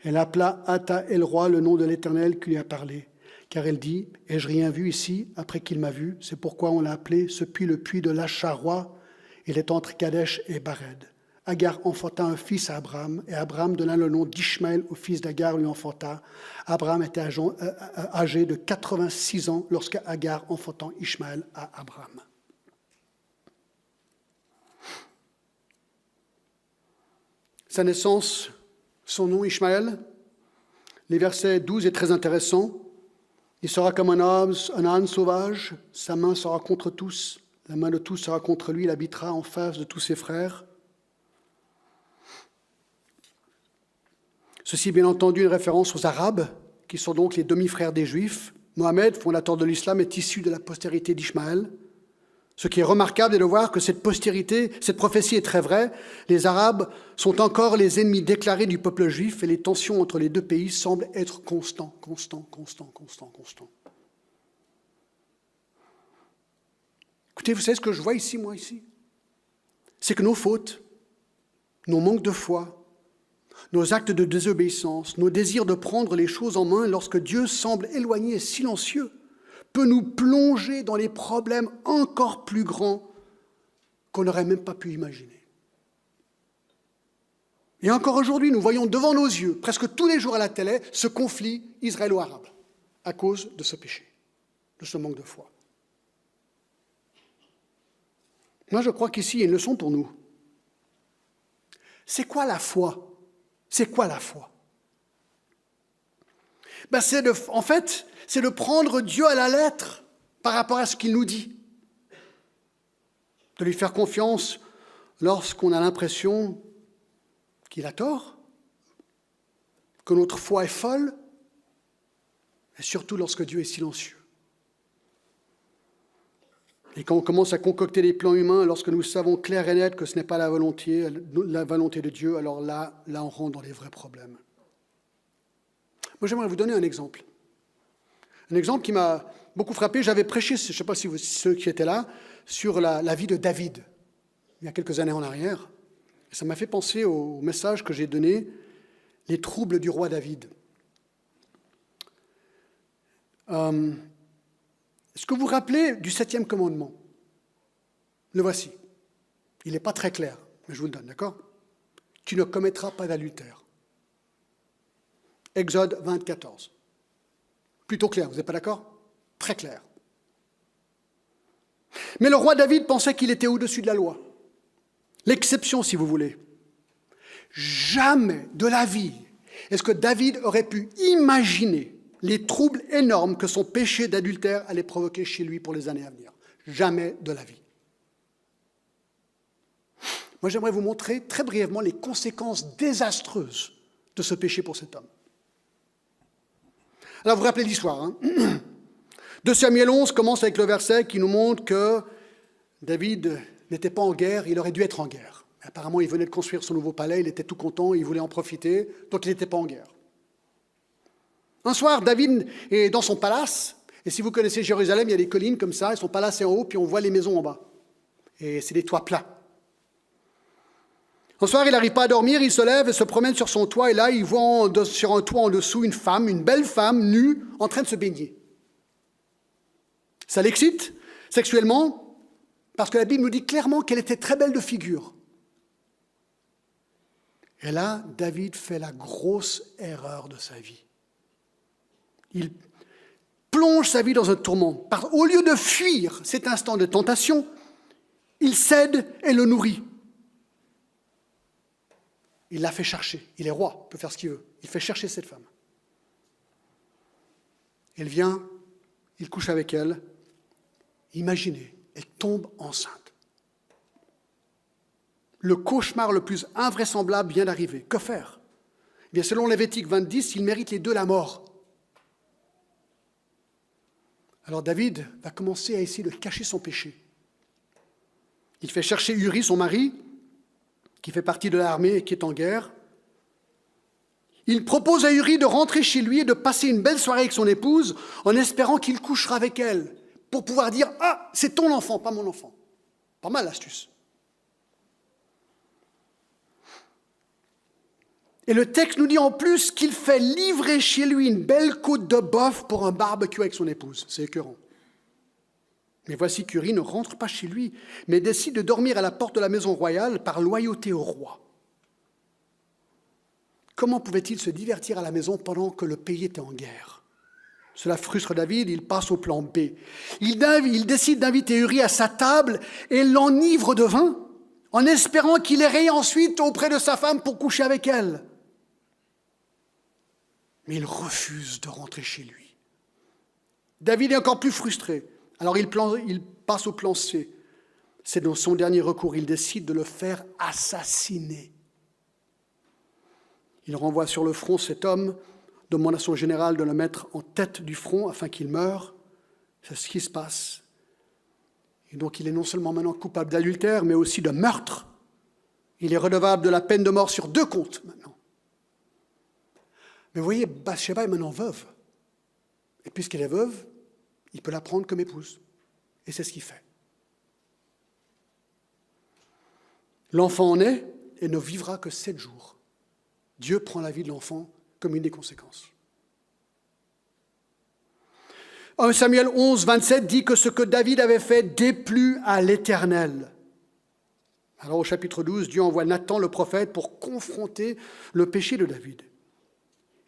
Elle appela Ata El Roi, le nom de l'Éternel qui lui a parlé. Car elle dit, « Ai-je rien vu ici après qu'il m'a vu? C'est pourquoi on l'a appelé ce puits le puits de l'Acharois. Il est entre Kadesh et Bared. » Agar enfanta un fils à Abraham, et Abraham donna le nom d'Ishmaël au fils d'Agar lui enfanta. Abraham était âgé de 86 ans lorsque Agar enfantant Ishmaël à Abraham. Sa naissance, son nom Ishmaël, les versets 12 est très intéressant. Il sera comme un âne sauvage, sa main sera contre tous, la main de tous sera contre lui, il habitera en face de tous ses frères. Ceci, bien entendu, une référence aux Arabes, qui sont donc les demi-frères des Juifs. Mohammed, fondateur de l'islam, est issu de la postérité d'Ishmaël. Ce qui est remarquable est de voir que cette prophétie est très vraie. Les Arabes sont encore les ennemis déclarés du peuple juif et les tensions entre les deux pays semblent être constantes. Écoutez, vous savez ce que je vois ici, moi, ici? C'est que nos fautes, nos manques de foi, nos actes de désobéissance, nos désirs de prendre les choses en main lorsque Dieu semble éloigné et silencieux, peut nous plonger dans les problèmes encore plus grands qu'on n'aurait même pas pu imaginer. Et encore aujourd'hui, nous voyons devant nos yeux, presque tous les jours à la télé, ce conflit israélo-arabe à cause de ce péché, de ce manque de foi. Moi, je crois qu'ici, il y a une leçon pour nous. C'est quoi la foi? C'est quoi la foi? C'est de prendre Dieu à la lettre par rapport à ce qu'il nous dit. De lui faire confiance lorsqu'on a l'impression qu'il a tort, que notre foi est folle, et surtout lorsque Dieu est silencieux. Et quand on commence à concocter des plans humains, lorsque nous savons clair et net que ce n'est pas la volonté de Dieu, alors là, on rentre dans les vrais problèmes. Moi, j'aimerais vous donner un exemple. Un exemple qui m'a beaucoup frappé. J'avais prêché, je ne sais pas si ceux qui étaient là, sur la vie de David, il y a quelques années en arrière. Et ça m'a fait penser au message que j'ai donné, les troubles du roi David. Est-ce que vous vous rappelez du 7e commandement? Le voici. Il n'est pas très clair, mais je vous le donne, d'accord? Tu ne commettras pas d'adultère. Exode 24. Plutôt clair, vous n'êtes pas d'accord? Très clair. Mais le roi David pensait qu'il était au-dessus de la loi. L'exception, si vous voulez. Jamais de la vie est-ce que David aurait pu imaginer les troubles énormes que son péché d'adultère allait provoquer chez lui pour les années à venir. Jamais de la vie. Moi, j'aimerais vous montrer très brièvement les conséquences désastreuses de ce péché pour cet homme. Alors, vous vous rappelez l'histoire, hein? 2 Samuel 11 commence avec le verset qui nous montre que David n'était pas en guerre, il aurait dû être en guerre. Apparemment, il venait de construire son nouveau palais, il était tout content, il voulait en profiter, donc il n'était pas en guerre. Un soir, David est dans son palace, et si vous connaissez Jérusalem, il y a des collines comme ça, et son palace est en haut, puis on voit les maisons en bas. Et c'est des toits plats. Un soir, il n'arrive pas à dormir, il se lève et se promène sur son toit, et là, il voit sur un toit en dessous une femme, une belle femme, nue, en train de se baigner. Ça l'excite sexuellement, parce que la Bible nous dit clairement qu'elle était très belle de figure. Et là, David fait la grosse erreur de sa vie. Il plonge sa vie dans un tourment. Au lieu de fuir cet instant de tentation, il cède et le nourrit. Il l'a fait chercher. Il est roi, il peut faire ce qu'il veut. Il fait chercher cette femme. Elle vient, il couche avec elle. Imaginez, elle tombe enceinte. Le cauchemar le plus invraisemblable vient d'arriver. Que faire? Eh bien, selon Lévitique 20:10, il mérite les deux la mort. Alors David va commencer à essayer de cacher son péché. Il fait chercher Uri, son mari, qui fait partie de l'armée et qui est en guerre. Il propose à Uri de rentrer chez lui et de passer une belle soirée avec son épouse en espérant qu'il couchera avec elle pour pouvoir dire « Ah, c'est ton enfant, pas mon enfant ». Pas mal l'astuce. Et le texte nous dit en plus qu'il fait livrer chez lui une belle côte de bœuf pour un barbecue avec son épouse. C'est écœurant. Mais voici qu'Uri ne rentre pas chez lui, mais décide de dormir à la porte de la maison royale par loyauté au roi. Comment pouvait-il se divertir à la maison pendant que le pays était en guerre? Cela frustre David, il passe au plan B. Il décide d'inviter Uri à sa table et l'enivre de vin, en espérant qu'il irait ensuite auprès de sa femme pour coucher avec elle. Mais il refuse de rentrer chez lui. David est encore plus frustré. Alors il passe au plan C. C'est dans son dernier recours. Il décide de le faire assassiner. Il renvoie sur le front cet homme, demande à son général de le mettre en tête du front afin qu'il meure. C'est ce qui se passe. Et donc il est non seulement maintenant coupable d'adultère, mais aussi de meurtre. Il est redevable de la peine de mort sur 2 comptes maintenant. Mais vous voyez, Bathsheba est maintenant veuve. Et puisqu'elle est veuve, il peut la prendre comme épouse. Et c'est ce qu'il fait. L'enfant en est et ne vivra que 7 jours. Dieu prend la vie de l'enfant comme une des conséquences. 1 Samuel 11, 27 dit que ce que David avait fait déplut à l'Éternel. Alors au chapitre 12, Dieu envoie Nathan le prophète pour confronter le péché de David.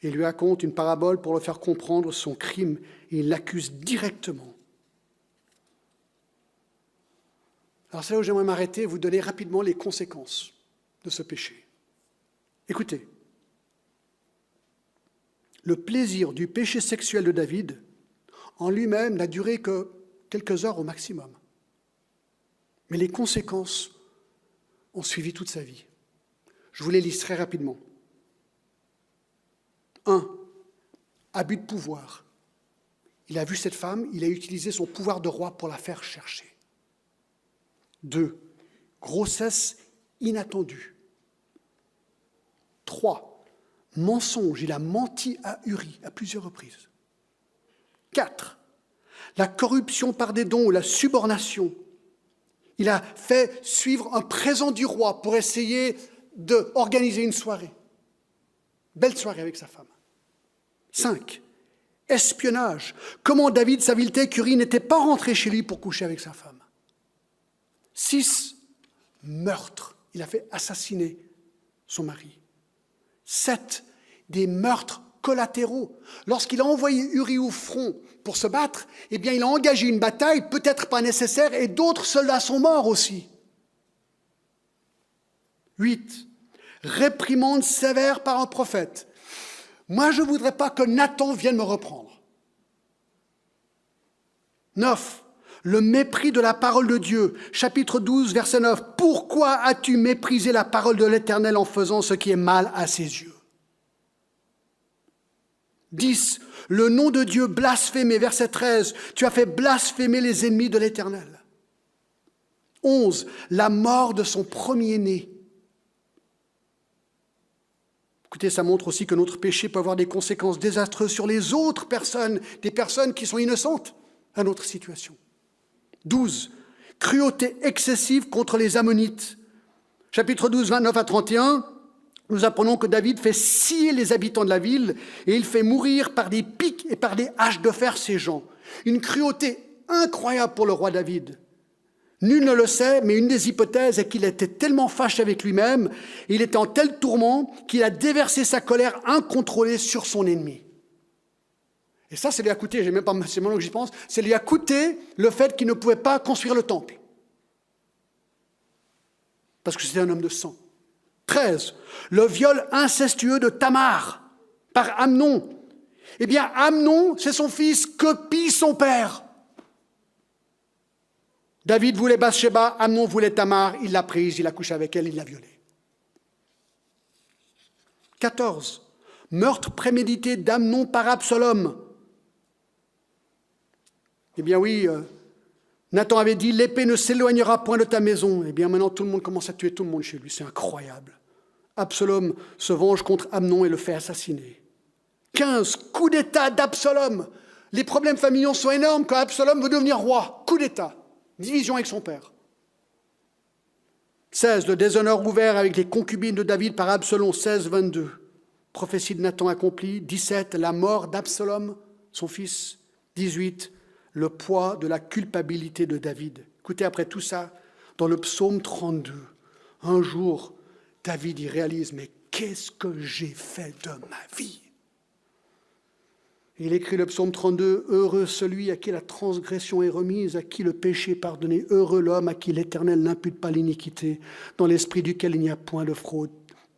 Il lui raconte une parabole pour le faire comprendre son crime et il l'accuse directement. Alors c'est là où j'aimerais m'arrêter et vous donner rapidement les conséquences de ce péché. Écoutez, le plaisir du péché sexuel de David en lui-même n'a duré que quelques heures au maximum. Mais les conséquences ont suivi toute sa vie. Je vous les liste très rapidement. 1. Abus de pouvoir. Il a vu cette femme, il a utilisé son pouvoir de roi pour la faire chercher. 2. Grossesse inattendue. 3. Mensonge. Il a menti à Uri à plusieurs reprises. 4. La corruption par des dons ou la subornation. Il a fait suivre un présent du roi pour essayer d'organiser une soirée. Belle soirée avec sa femme. 5. Espionnage. Comment David savait-il qu'Uri n'était pas rentré chez lui pour coucher avec sa femme? 6. Meurtre. Il a fait assassiner son mari. 7. Des meurtres collatéraux. Lorsqu'il a envoyé Uri au front pour se battre, eh bien, il a engagé une bataille, peut-être pas nécessaire, et d'autres soldats sont morts aussi. 8. Réprimande sévère par un prophète. Moi, je ne voudrais pas que Nathan vienne me reprendre. 9. Le mépris de la parole de Dieu. Chapitre 12, verset 9. Pourquoi as-tu méprisé la parole de l'Éternel en faisant ce qui est mal à ses yeux? 10. Le nom de Dieu blasphémé. Verset 13. Tu as fait blasphémer les ennemis de l'Éternel. 11. La mort de son premier-né. Écoutez, ça montre aussi que notre péché peut avoir des conséquences désastreuses sur les autres personnes, des personnes qui sont innocentes à notre situation. 12. Cruauté excessive contre les Ammonites. Chapitre 12, 29 à 31, nous apprenons que David fait scier les habitants de la ville et il fait mourir par des pics et par des haches de fer ces gens. Une cruauté incroyable pour le roi David. Nul ne le sait, mais une des hypothèses est qu'il était tellement fâché avec lui-même, il était en tel tourment qu'il a déversé sa colère incontrôlée sur son ennemi. Et ça lui a coûté, c'est maintenant que j'y pense, ça lui a coûté le fait qu'il ne pouvait pas construire le temple. Parce que c'était un homme de sang. 13. Le viol incestueux de Tamar par Amnon. Eh bien, Amnon, c'est son fils, copie son père. David voulait Bathsheba, Amnon voulait Tamar, il l'a prise, il a couché avec elle, il l'a violée. 14. Meurtre prémédité d'Amnon par Absalom. Eh bien oui, Nathan avait dit, l'épée ne s'éloignera point de ta maison. Eh bien maintenant, tout le monde commence à tuer tout le monde chez lui, c'est incroyable. Absalom se venge contre Amnon et le fait assassiner. 15. Coup d'État d'Absalom. Les problèmes familiaux sont énormes quand Absalom veut devenir roi. Coup d'État. Division avec son père. 16. Le déshonneur ouvert avec les concubines de David par Absalom. 16, 22. Prophétie de Nathan accomplie. 17. La mort d'Absalom, son fils. 18. Le poids de la culpabilité de David. Écoutez, après tout ça, dans le psaume 32, un jour, David y réalise, mais qu'est-ce que j'ai fait de ma vie? Il écrit le psaume 32, « Heureux celui à qui la transgression est remise, à qui le péché est pardonné. Heureux l'homme à qui l'Éternel n'impute pas l'iniquité, dans l'esprit duquel il n'y a point de fraude.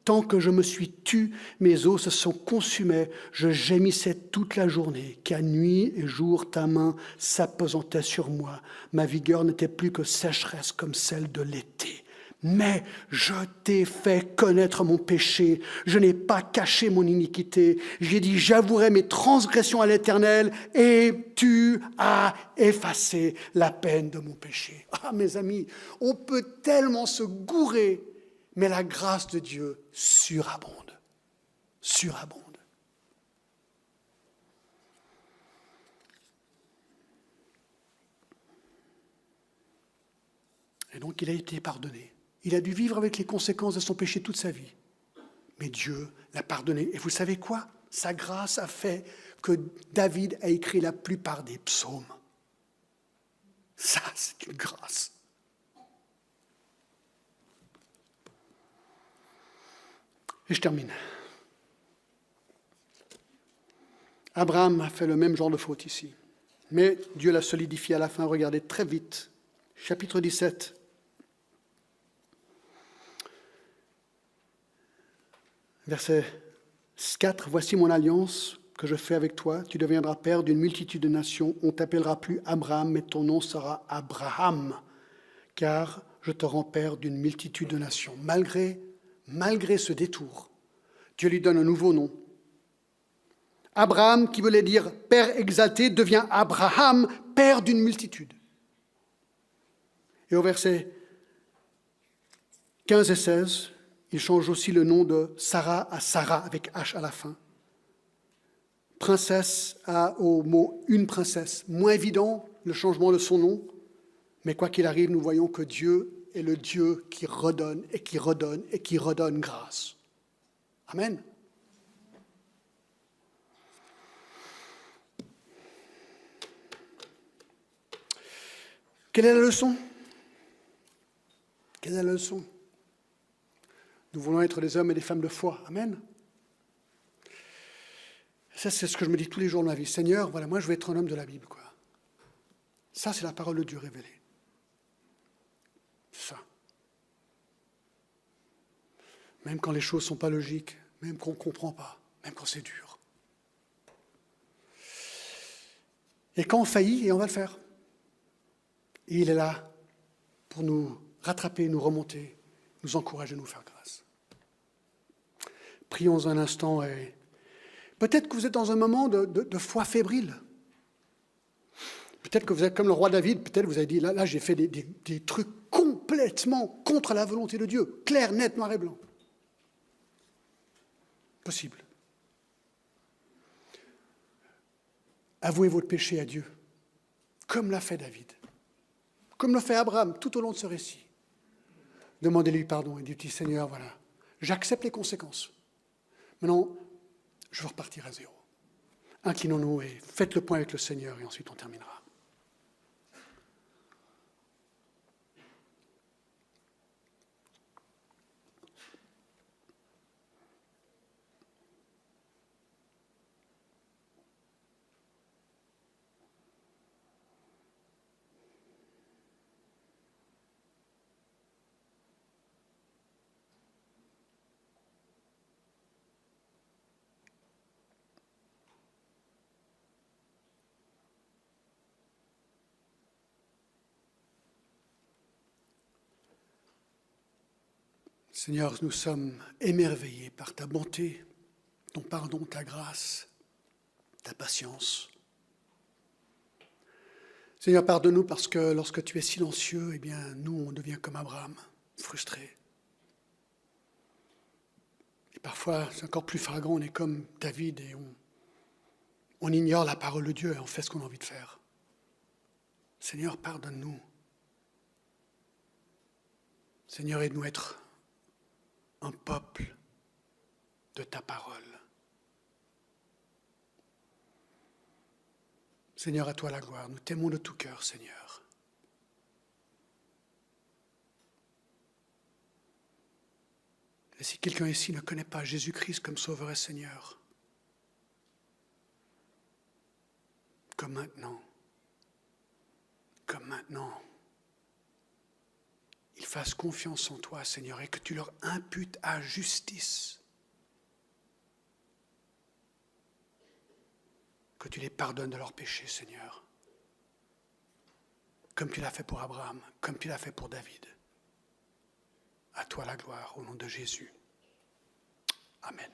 Tant que je me suis tu, mes os se sont consumés, je gémissais toute la journée, car nuit et jour ta main s'appesantait sur moi. Ma vigueur n'était plus que sécheresse comme celle de l'été. Mais je t'ai fait connaître mon péché, je n'ai pas caché mon iniquité. J'ai dit, j'avouerai mes transgressions à l'Éternel, et tu as effacé la peine de mon péché. » Ah, mes amis, on peut tellement se gourer, mais la grâce de Dieu surabonde. Surabonde. Et donc, il a été pardonné. Il a dû vivre avec les conséquences de son péché toute sa vie. Mais Dieu l'a pardonné. Et vous savez quoi? Sa grâce a fait que David a écrit la plupart des psaumes. Ça, c'est une grâce. Et je termine. Abraham a fait le même genre de faute ici. Mais Dieu l'a solidifié à la fin. Regardez très vite. Chapitre 17. Verset 4, « Voici mon alliance que je fais avec toi. Tu deviendras père d'une multitude de nations. On ne t'appellera plus Abraham, mais ton nom sera Abraham, car je te rends père d'une multitude de nations. » Malgré ce détour, Dieu lui donne un nouveau nom. Abraham, qui voulait dire « père exalté », devient Abraham, père d'une multitude. Et au verset 15 et 16, il change aussi le nom de Sarah à Sarah, avec H à la fin. Princesse au mot une princesse. Moins évident le changement de son nom, mais quoi qu'il arrive, nous voyons que Dieu est le Dieu qui redonne et qui redonne et qui redonne grâce. Amen. Quelle est la leçon? Quelle est la leçon? Nous voulons être des hommes et des femmes de foi. Amen. Ça, c'est ce que je me dis tous les jours de ma vie. Seigneur, voilà, moi, je veux être un homme de la Bible, quoi. Ça, c'est la parole de Dieu révélée. C'est ça. Même quand les choses ne sont pas logiques, même quand on ne comprend pas, même quand c'est dur. Et quand on faillit, et on va le faire. Et il est là pour nous rattraper, nous remonter, nous encourager, nous faire grâce. Prions un instant et peut-être que vous êtes dans un moment de foi fébrile. Peut-être que vous êtes comme le roi David, peut-être que vous avez dit, là j'ai fait des trucs complètement contre la volonté de Dieu, clair, net, noir et blanc. Possible. Avouez votre péché à Dieu, comme l'a fait David, comme l'a fait Abraham tout au long de ce récit. Demandez-lui pardon et dites, Seigneur, voilà, j'accepte les conséquences. Maintenant, je veux repartir à zéro. Inclinons-nous et faites le point avec le Seigneur et ensuite on terminera. Seigneur, nous sommes émerveillés par ta bonté, ton pardon, ta grâce, ta patience. Seigneur, pardonne-nous parce que lorsque tu es silencieux, eh bien, nous, on devient comme Abraham, frustrés. Et parfois, c'est encore plus flagrant, on est comme David et on ignore la parole de Dieu et on fait ce qu'on a envie de faire. Seigneur, pardonne-nous. Seigneur, aide-nous à être un peuple de ta parole. Seigneur, à toi la gloire. Nous t'aimons de tout cœur, Seigneur. Et si quelqu'un ici ne connaît pas Jésus-Christ comme Sauveur et Seigneur, comme maintenant, ils fassent confiance en toi, Seigneur, et que tu leur imputes à justice. Que tu les pardonnes de leurs péchés, Seigneur. Comme tu l'as fait pour Abraham, comme tu l'as fait pour David. À toi la gloire, au nom de Jésus. Amen.